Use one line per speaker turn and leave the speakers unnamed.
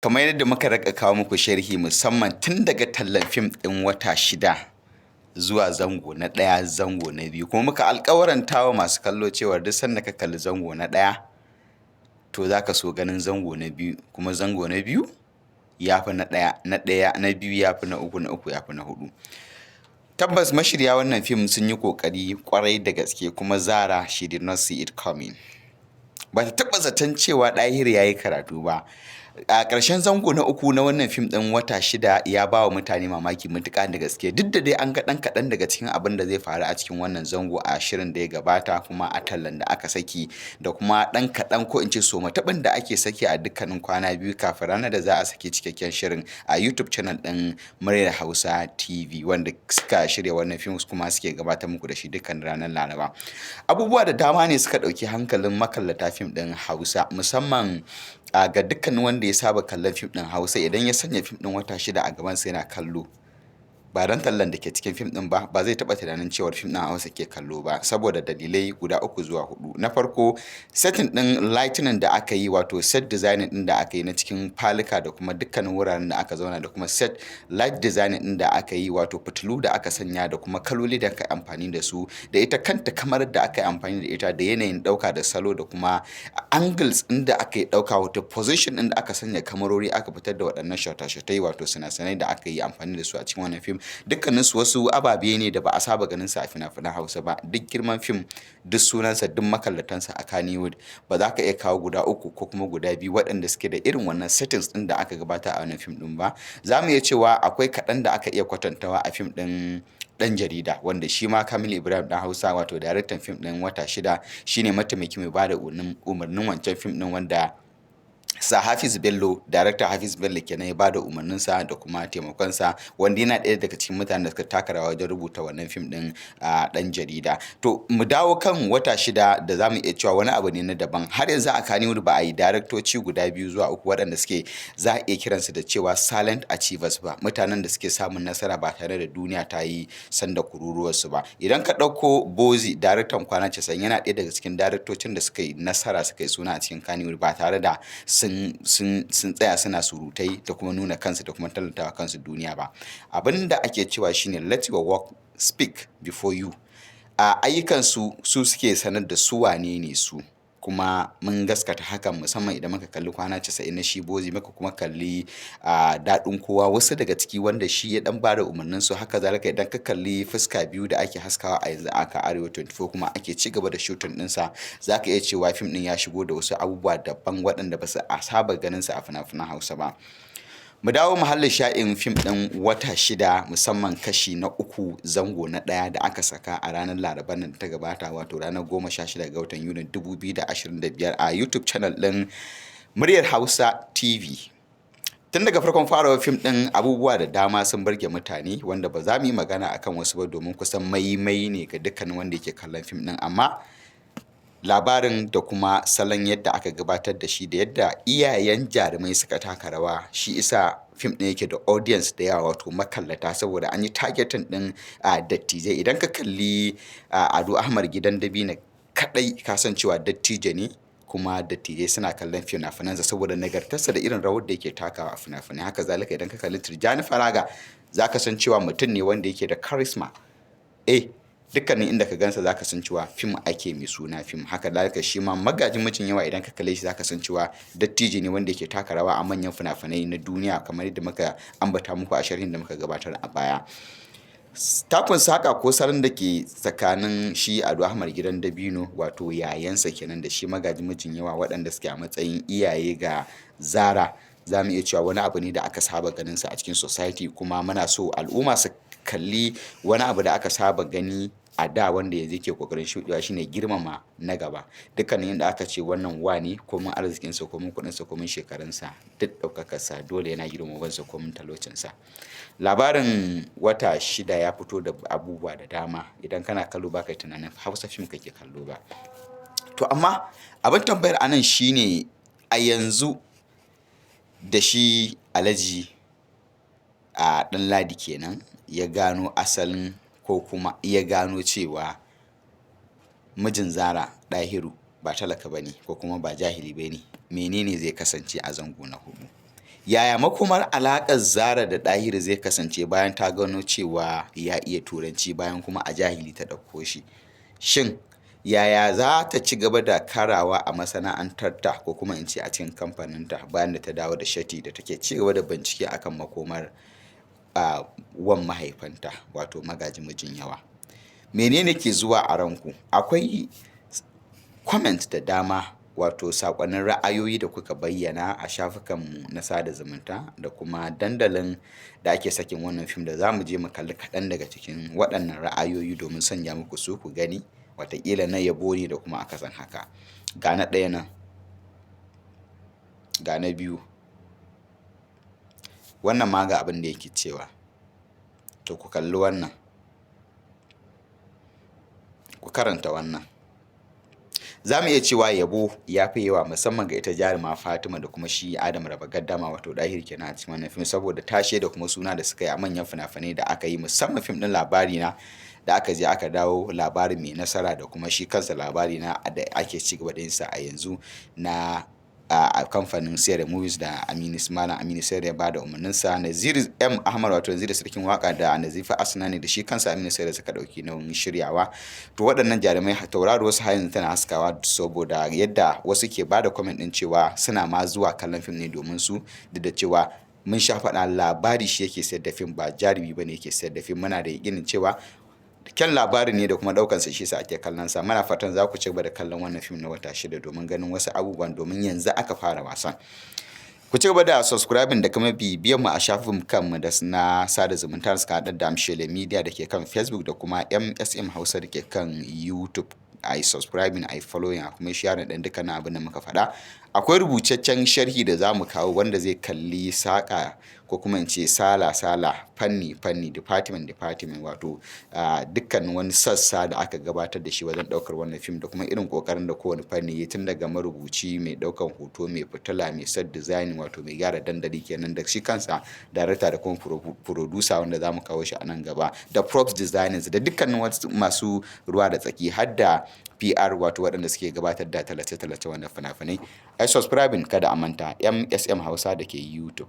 Kamar yadda muka raka kawo muku sharhi musamman tun daga tallan fim ɗin wata 6 zuwa zango na 1, zango na 2, kuma muka alƙawaranta wa masu kallo cewa duk sanda ka kalli zango na 1 to za ka so ganin zango na 2, kuma zango na 2 ya fi na 1, na 2 ya fi na 3, na 3 ya fi na 4. Tabbas mashirya wannan fim sun yi ƙoƙari ƙwarai da gaske, kuma Zara she did not see it coming. Ba ta taɓa zaton cewa Ɗahiru ya yi karatu ba. A ƙarshen zango na 3 na wannan fim ɗin wata 6 ya ba wa mutane mamaki matuƙa da gaske, duk da dai an ga ɗan kaɗan daga cikin abin da zai faru a cikin wannan zango a shirin da ya gabata, kuma a tallan da aka saki, da kuma ɗan kaɗan ko in ce somataɓin da ake saki a dukkanin kwana biyu kafin ranar da za a saki cikakken shirin a YouTube channel ɗin Muryar Hausa TV, wanda suka shirya wannan fim kuma suke gabatar muku da shi dukkan ranar Laraba. Abubuwa da dama ne suka ɗauki hankalin makallata fim ɗin Hausa, musamman ga dukkanin wanda ya saba kallon fim ɗin Hausa. Idan ya sanya fim ɗin wata 6 a gabansa yana kallo, ba don tallan da ke cikin fim ɗin ba zai taɓa tunanin cewar fim ɗin Hausa ke kallo ba, saboda dalilai guda 3 zuwa 4. Na farko, setting ɗin lightning da aka yi, wato set designing ɗin da aka yi na cikin falika da kuma dukkanin wuraren da aka zauna, da kuma set light designing ɗin da aka yi, wato fitilu da aka sanya da kuma kaloli da aka yi amfani da su, da ita kanta kamar da aka yi amfani da ita, da yanayin ɗauka da salo, da kuma angles ɗin da aka yi ɗauka, wato position ɗin da aka sanya kamarori aka fitar da waɗannan shatashatai, wato sinasanai da aka yi amfani da su a cikin wannan fim. Dukkaninsu wasu ababe ne da ba a saba ganin su a fina-finan Hausa ba. Duk girman fim, duk sunansa, duk makallatansa a Kannywood, ba za ka iya kawo guda 3 ko kuma guda 2 waɗanda suke da irin wannan settings ɗin da aka gabata a wannan fim ɗin ba. Za mu iya cewa akwai kaɗan da aka iya kwatantawa a fim ɗin Ɗan Jarida, wanda shi ma Kamilu Ibrahim ɗan Hausa, wato daraktan fim ɗin wata 6, shi ne mataimaki mai ba da umarnin wancan fim ɗin, wanda Hafiz Bello, darakta Hafiz Bello kenan ya bada umarninsa da kuma taimakonsa, wanda yana ɗaya daga cikin mutanen da suka taka rawa wajen rubuta wannan fim ɗin Ɗan Jarida. To mu dawo kan wata 6 da za mu iya cewa wani abu ne na daban. Har yanzu a Kannywood ba a yi daraktoci guda 2 zuwa 3 waɗanda suke za a iya kiransu da cewa silent achievers ba, mutanen da suke samun nasara ba tare da duniya ta yi sanda kururuwarsu ba. Idan ka ɗauko Bozi, daraktan Kwana 90, yana ɗaya daga cikin daraktocin da suka yi nasara, suka yi suna a cikin Kannywood ba tare da sun tsaya suna surutai da kuma nuna kansu da kuma tallatawa kansu duniya ba. Abin da ake cewa shine let your work speak before you. A ayyukansu su suke sanar da su wane ne su, kuma mun gaskata hakan musamman idan muka kalli Kwana 90 na shi Bozi, muka kuma kalli Daɗin Kowa, wasu daga ciki wanda shi ya ɗan bada umarnin su. Haka zalika idan ka kalli Fuska Biyu da ake haskawa a yanzu aka Arewa 24, kuma ake ci gaba da shooting ɗinsa, za ka iya cewa fim ɗin ya shigo da wasu abubuwa daban waɗanda ba su a saba ganin su a fina-finan Hausa ba. Mu dawo muhallin sha'in fim ɗin wata 6, musamman kashi na 3 zango na 1 da aka saka a ranar Larabar nan da ta gabata, wato ranar 16 ga watan Yunin 2025 a YouTube channel ɗin Muryar Hausa TV. Tun daga farkon farawar fim ɗin abubuwa da dama sun burge mutane, wanda ba za mu yi magana akan wasu ba domin kusan maimai ne ga dukkanin wanda yake kallon fim ɗin, amma labarin da kuma salon yadda aka gabatar da shi, da yadda iyayen jarumai suka taka rawa, shi isa fim ɗin yake da audience da yawa, wato makallata, saboda an yi targeting ɗin dattijai. Idan ka kalli Ado Ahmad Gidan Dabino kaɗai, ka san cewa dattijo ne, kuma dattijai suna kallon fina-finansa saboda nagartarsa da irin rawar da yake takawa a fina-finai. Haka zalika idan ka kalli Tirjani Faraga, za ka san cewa mutum ne wanda yake da charisma. Dukkanin inda ka gansa za ka san cewa fim ake mai suna fim. Haka zalika shi ma Magajin Mijin Yawa, idan ka kalle shi za ka san cewa dattijo ne wanda yake taka rawa a manyan fina-finai na duniya, kamar yadda muka ambata muku a sharhin da muka gabatar a baya. Takun saka ko salon da ke tsakanin shi Ado Ahmad Gidan Dabino, wato yayansa kenan, da shi Magajin Mijin Yawa, waɗanda suke a matsayin iyaye ga Zara, za mu iya cewa wani abu ne da aka saba ganinsa a cikin society, kuma muna so al'umma su kalli wani abu da aka saba gani a da wanda yanzu yake kokarin shuɗewa, shine girmama na gaba. Dukkanin inda aka ce wannan wani, ko mun arzikinsa, ko mun kuɗinsa, ko mun shekarunsa, duk ɗaukakarsa dole yana girmama wansa ko mun talaucinsa. Labarin wata 6 ya fito da abubuwa da dama. Idan kana kallo ba kai tunanin Hausa fim kake kallo ba. To amma abin tambayar anan shine, a yanzu da shi Alhaji Ɗanladi kenan ya gano asalin, ko kuma ya gano cewa mijin Zara, Ɗahiru, ba talaka ba ne, ko kuma ba jahili ba ne, menene zai kasance a zango na 4? Yaya makomar alaƙar Zara da Ɗahiru zai kasance bayan ta gano cewa ya iya Turanci bayan kuma a jahili ta ɗauko shi? Shin yaya za ta ci gaba da karawa a masana'antarta ko kuma in ce a cikin kamfaninta bayan da ta dawo da Shati da take ci gaba da bincike akan makomar wan mahaifanta wato Magaji Mijin Yawa? Menene ke zuwa a ranku? Akwai comment da dama wato saƙonnin ra'ayoyi da kuka bayyana a shafukanmu na sada zumunta da kuma dandalin da ake sakin wannan fim da za mu je mu kalli kaɗan daga cikin waɗannan ra'ayoyi domin sanya muku su ku gani, wataƙila na yabo ne da kuma akasin haka. Ga na ɗaya nan, ga na biyu, wannan ma ga abin da yake cewa. To ku kalli wannan, ku karanta wannan. Za mu iya cewa yabo ya fi yawa musamman ga ita jaruma Fatima da kuma shi Adam Raba Gaddama wato Ɗahiru kenan a cikin wannan fim saboda tashe da kuma suna da suka yi a manyan fina-finai da aka yi musamman fim ɗin Labarina da aka je aka dawo Labarin Mai Nasara da kuma shi kansa Labarina da ake ci gaba da yinsa a yanzu na a kamfanin sayar da movies da Malam Aminu Sayar ya bada umarninsa. Naziru M Ahmad wato Naziru Sarkin Waka da Nazifa Asnani da shi kansa Aminu Sayar suka ɗauki nauyin shiryawa. To waɗannan jarumai tauraro wasu har yanzu tana haskawa saboda yadda wasu ke bada comment ɗin cewa suna ma zuwa kallon fim ne domin su, duk da cewa mun sha faɗa labari shi yake sayar da fim ba jarumi bane yake sayar da fim. Muna da yakinin cewa kyan labari ne da kuma ɗaukansa shi sa ake kallon sa. Muna fatan za ku ci gaba da kallon wannan fim na wata 6 domin ganin wasu abubuwan domin yanzu aka fara wasan. Ku ci gaba da subscribing da kuma bibiyan mu a shafin kanmu da na sada zumunta da suka haɗa da Amshele Media da ke kan Facebook da kuma MSM Hausa da ke kan YouTube. Ai subscribing, ai following, a kuma share ɗin dukkanin abin da muka faɗa. Akwai rubutaccen sharhi da za mu kawo wanda zai kalli saƙa ko kuma in ce sala-sala, fanni-fanni, department wato dukkan wani sassa da aka gabatar da shi wajen ɗaukar wannan fim da kuma irin ƙoƙarin da kowane fanni ya tun daga marubuci, mai ɗaukan hoto, mai fitila, mai set design wato mai gyara dandali kenan da shi kansa director da kuma producer wanda za mu kawo shi a nan gaba, da props designers da dukkanin wasu masu ruwa da tsaki har da PR wato waɗanda suke gabatar da tallace-tallace wannan fina-finai. Ai subscribing kada a manta MSM Hausa da ke YouTube.